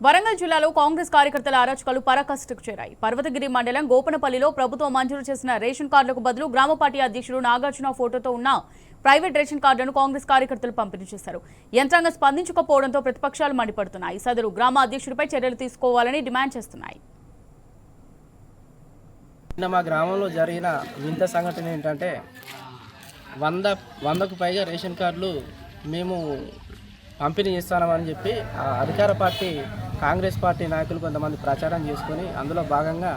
వరంగల్ జిల్లాలో కాంగ్రెస్ కార్యకర్తల అరాచకాలు పరాకాష్ఠకు చేరాయి. పర్వతగిరి మండలం గోపనపల్లిలో ప్రభుత్వం మంజూరు చేసిన రేషన్ కార్డులకు బదులు గ్రామ పార్టీ అధ్యక్షుడు నాగార్జున ఫోటోతో ఉన్న ప్రైవేట్ రేషన్ కార్డులను కాంగ్రెస్ కార్యకర్తలు పంపిణీ చేశారు. యంత్రాంగం స్పందించకపోవడంతో ప్రతిపక్షాలు మండిపడుతున్నాయి. సదరు గ్రామ అధ్యక్షుడిపై చర్యలు తీసుకోవాలని డిమాండ్ చేస్తున్నాయి. మా గ్రామంలో జరిగిన వింత సంఘటన ఏంటంటే 100కు పైగా రేషన్ కార్డులు మేము పంపిణీ చేస్తామని చెప్పి అధికార పార్టీ కాంగ్రెస్ పార్టీ నాయకులు కొంతమంది ప్రచారం చేసుకొని అందులో భాగంగా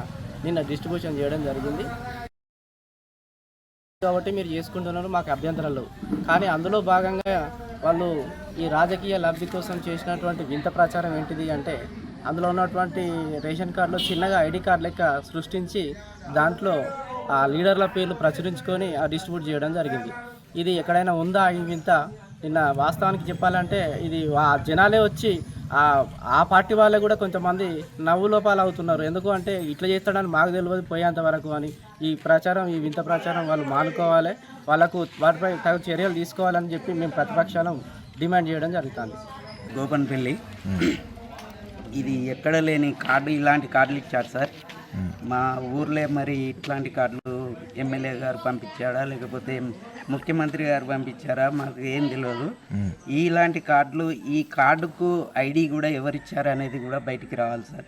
నిన్న డిస్ట్రిబ్యూషన్ చేయడం జరిగింది. కాబట్టి మీరు చేసుకుంటున్నారు, మాకు అభ్యంతరం లేవు. కానీ అందులో భాగంగా వాళ్ళు ఈ రాజకీయ లబ్ధి కోసం చేసినటువంటి వింత ప్రచారం ఏంటిది అంటే అందులో ఉన్నటువంటి రేషన్ కార్డులో చిన్నగా ఐడి కార్డు లెక్క సృష్టించి దాంట్లో ఆ లీడర్ల పేర్లు ప్రచురించుకొని డిస్ట్రిబ్యూట్ చేయడం జరిగింది. ఇది ఎక్కడైనా ఉందా ఈ వింత? నిన్న వాస్తవానికి చెప్పాలంటే ఇది జనాలే వచ్చి ఆ పార్టీ వాళ్ళే కూడా కొంతమంది నవ్వులోపాలు అవుతున్నారు. ఎందుకు అంటే ఇట్లా చేస్తాడని మాకు తెలియదు పోయేంత వరకు అని ఈ వింత ప్రచారం వాళ్ళు మానుకోవాలి, వాటిపై తగు చర్యలు తీసుకోవాలని చెప్పి మేము ప్రతిపక్షాలను డిమాండ్ చేయడం జరుగుతుంది. గోపన్పల్లి ఇది ఎక్కడ లేని కార్డు, ఇలాంటి కార్డులు ఇచ్చారు సార్. మా ఊర్లో మరి ఇట్లాంటి కార్డులు ఎమ్మెల్యే గారు పంపించాడా లేకపోతే ముఖ్యమంత్రి గారు పంపించారా మాకు ఏం తెలియదు. ఇలాంటి కార్డులు, ఈ కార్డుకు ఐడి కూడా ఎవరిచ్చారు అనేది కూడా బయటికి రావాలి సార్.